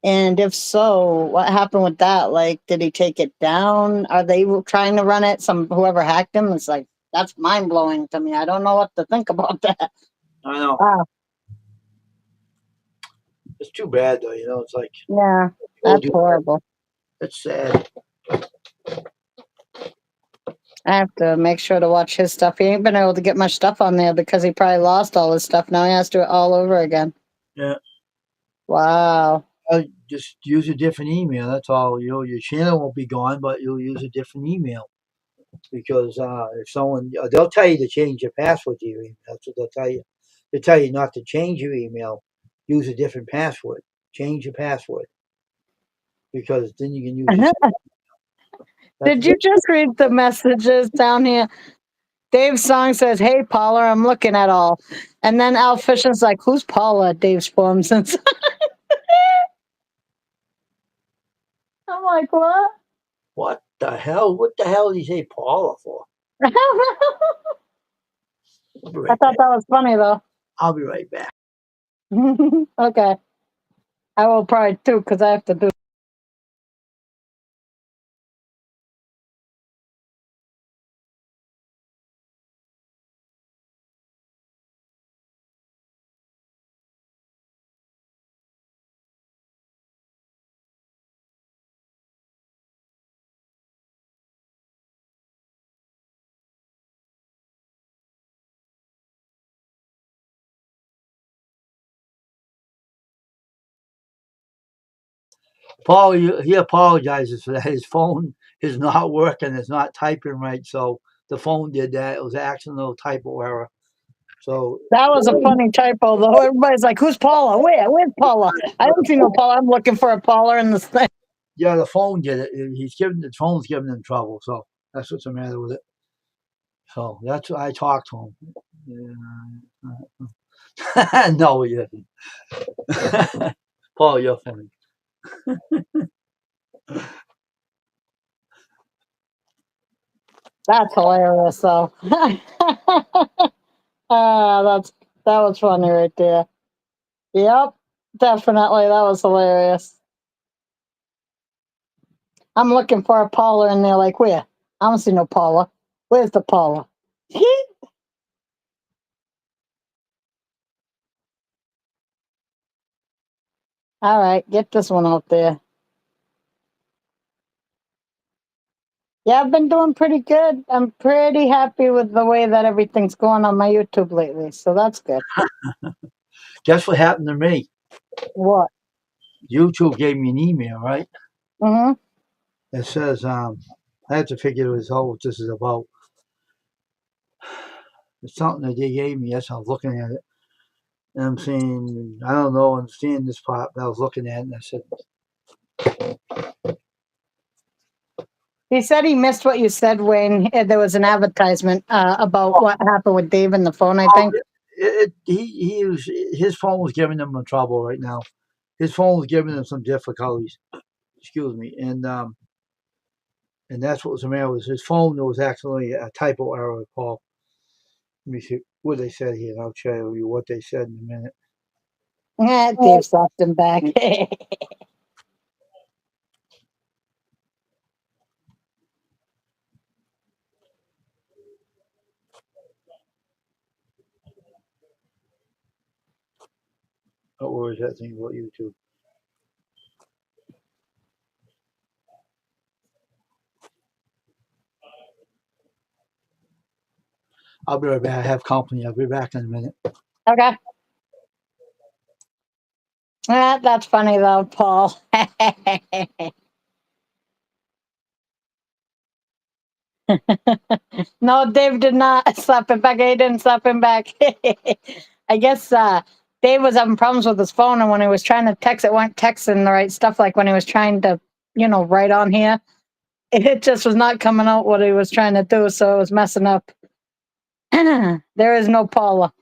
And if so, what happened with that? Like, did he take it down? Are they trying to run it? Whoever hacked him? It's like, that's mind blowing to me. I don't know what to think about that. I know. Wow. It's too bad, though. It's like, Yeah, people that's do. horrible. It's sad. I have to make sure to watch his stuff. He ain't been able to get much stuff on there because he probably lost all his stuff. Now he has to do it all over again. Yeah. Wow. I'll just use a different email. That's all. Your channel won't be gone, but you'll use a different email. Because if someone, they'll tell you to change your password to your email. That's what they'll tell you. They tell you not to change your email, use a different password. Change your password because then you can use your. Did you just read the messages down here? Dave Song says, "Hey Paula, I'm looking at all," and then Al Fisher's like, "Who's Paula?" Dave's forms, and I'm like, "What?" What the hell? What the hell did he say Paula for? I Right thought that was funny though. I'll be right back. Okay, I will probably too because I have to do. Paul, he apologizes for that. His phone is not working. It's not typing right. So the phone did that. It was an accidental typo error. So That was a funny typo though. Everybody's like, "Who's Paula? Where's Paula? I don't see no Paula. I'm looking for a Paula in this thing." yeah, the phone did it. The phone's giving him trouble. So that's what's the matter with it. So that's what I talked to him. Yeah. No, he didn't. Paul, you're funny. That's hilarious though. That was funny right there. Yep, definitely. That was hilarious. I'm looking for a Paula, and they're like, "Where? I don't see no Paula. Where's the Paula?" All right, get this one out there. Yeah, I've been doing pretty good. I'm pretty happy with the way that everything's going on my YouTube lately, so that's good. Guess what happened to me? What? YouTube gave me an email, right? Mm-hmm. It says, I have to figure out what this is about. It's something that they gave me. Yes, I was looking at it. And I'm saying, I don't know, I'm seeing this part, but I was looking at it and I said, He said he missed what you said when there was an advertisement about what happened with Dave and the phone, I think. his phone was giving him trouble right now. His phone was giving him some difficulties. Excuse me. And that's what was the matter with his phone. There was actually a typo error, Paul. Let me see what they said here, and I'll tell you what they said in a minute. Dave slapped him back. What was that thing about YouTube? I'll be right back. I have company. I'll be back in a minute. Okay. That's funny though, Paul. No, Dave did not slap him back. He didn't slap him back. I guess Dave was having problems with his phone, and when he was trying to text, it wasn't texting the right stuff. Like when he was trying to, write on here, it just was not coming out what he was trying to do, so it was messing up. There is no Paula.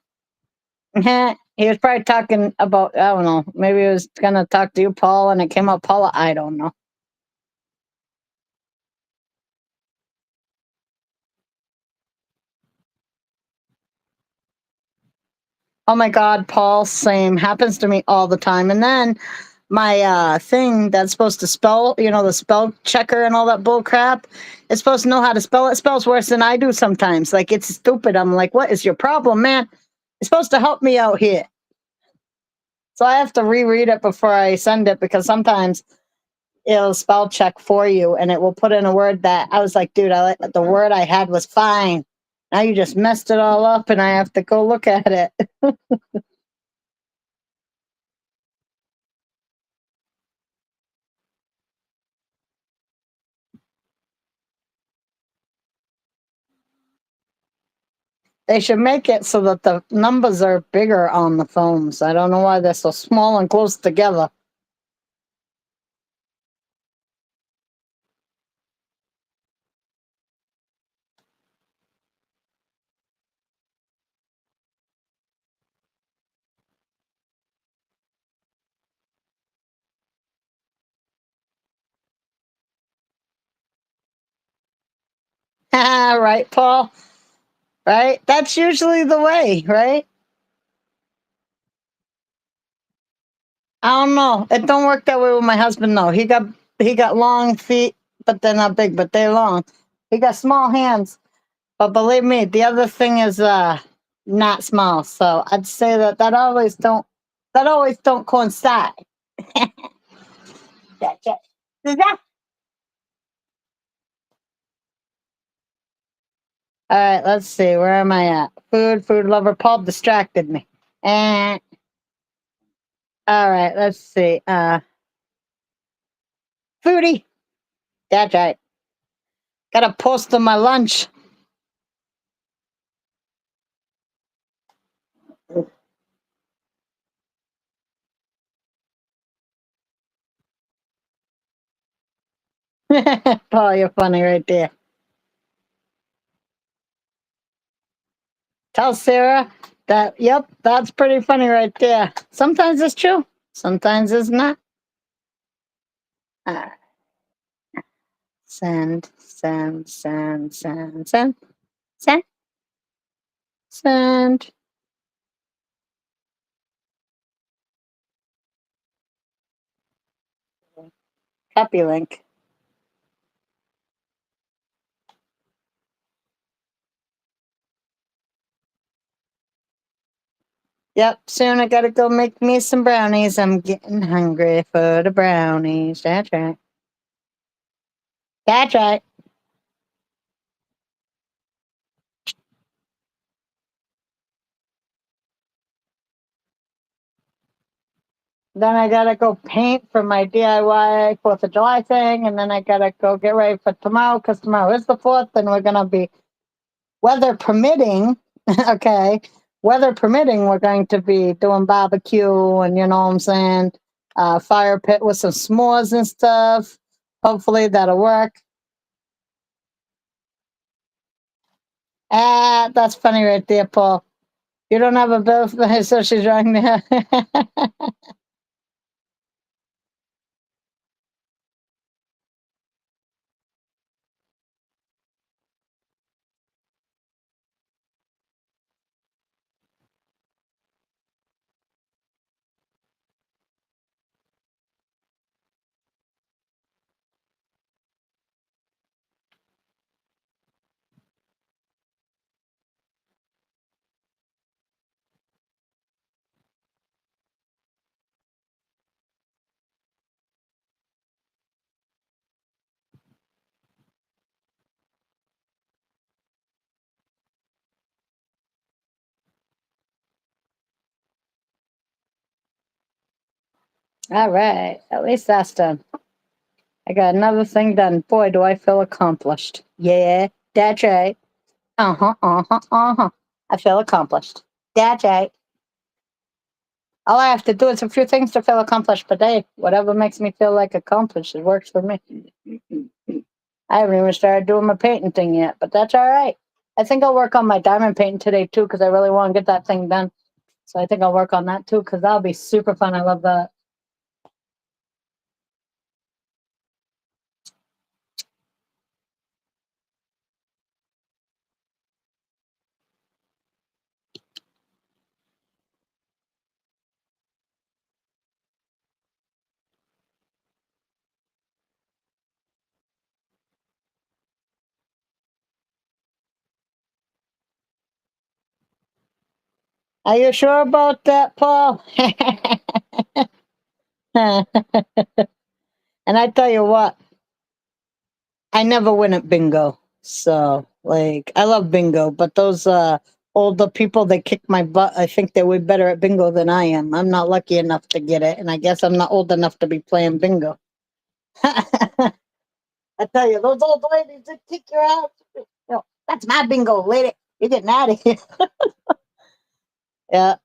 He was probably talking about, I don't know, maybe he was gonna talk to you, Paul, and it came out Paula. I don't know. Oh my God, Paul, same. Happens to me all the time. And then my thing that's supposed to spell, the spell checker and all that bull crap, it's supposed to know how to spell it. It spells worse than I do sometimes. Like it's stupid. I'm like, what is your problem, man? It's supposed to help me out here. So I have to reread it before I send it because sometimes it'll spell check for you and it will put in a word that I was like, dude, the word I had was fine. Now you just messed it all up and I have to go look at it. They should make it so that the numbers are bigger on the phones. I don't know why they're so small and close together. Right, Paul? Right? That's usually the way, right? I don't know. It don't work that way with my husband. No, he got long feet, but they're not big, but they're long. He got small hands, but believe me, the other thing is not small. So I'd say that always don't coincide. That's it. All right, let's see. Where am I at? Food lover. Paul distracted me. And all right, let's see. Foodie. That's right. Gotta post on my lunch. Paul, you're funny right there. Tell Sarah that, yep, that's pretty funny right there. Sometimes it's true, sometimes it's not. Ah, send, send, send, send, send, send, send. Copy link. Yep, soon I gotta go make me some brownies. I'm getting hungry for the brownies. That's right. That's right. Then I gotta go paint for my DIY 4th of July thing, and then I gotta go get ready for tomorrow because tomorrow is the 4th, and we're gonna be, weather permitting, okay, weather permitting, we're going to be doing barbecue and you know what I'm saying, fire pit with some s'mores and stuff. Hopefully that'll work. Ah, that's funny right there, Paul. You don't have a birthday, so she's wrong there. All right, at least that's done. I got another thing done. Boy, do I feel accomplished. Yeah, that's right. Uh-huh, uh-huh, uh-huh. I feel accomplished. That's right. All I have to do is a few things to feel accomplished, but hey, whatever makes me feel like accomplished, it works for me. I haven't even started doing my painting thing yet, but that's all right. I think I'll work on my diamond painting today too, because I really want to get that thing done. So I think I'll work on that too, because that'll be super fun. I love that. Are you sure about that, Paul? And I tell you what, I never win at bingo. So, like, I love bingo, but those older people that kick my butt, I think they're way better at bingo than I am. I'm not lucky enough to get it, and I guess I'm not old enough to be playing bingo. I tell you, those old ladies that kick your ass, you know, that's my bingo, lady. You're getting out of here. Yeah.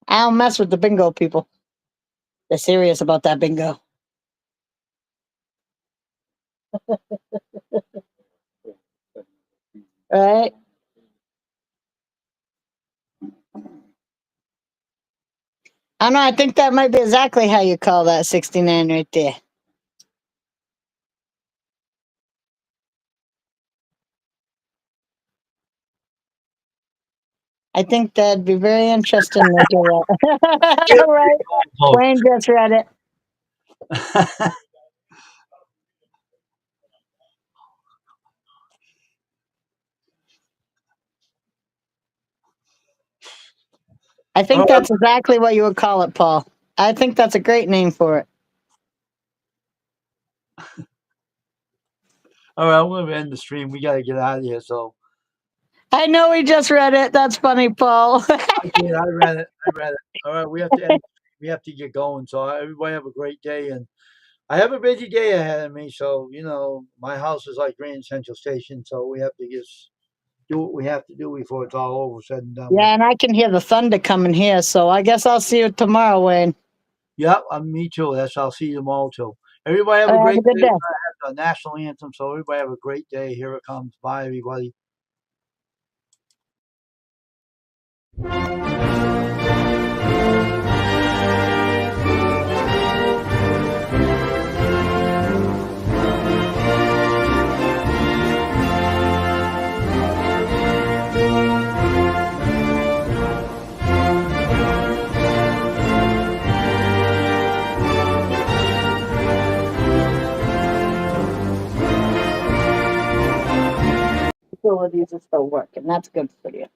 I don't mess with the bingo people. They're serious about that bingo. Right? I don't know. I think that might be exactly how you call that 69 right there. I think that'd be very interesting to do that. Right. Oh. Wayne just read it. I think that's exactly what you would call it, Paul. I think that's a great name for it. All right, I'm going to end the stream. We got to get out of here. So I know we just read it. That's funny, Paul. I read it. All right, we have to end. We have to get going. So everybody have a great day, and I have a busy day ahead of me. So my house is like Grand Central Station. So we have to just do what we have to do before it's all over, said and done. Yeah, and I can hear the thunder coming here. So I guess I'll see you tomorrow, Wayne. Yep, me too. I'll see you tomorrow too. Everybody have a great good day. day. I have the national anthem. So everybody have a great day. Here it comes. Bye, everybody. Facilities are still working. That's good for you.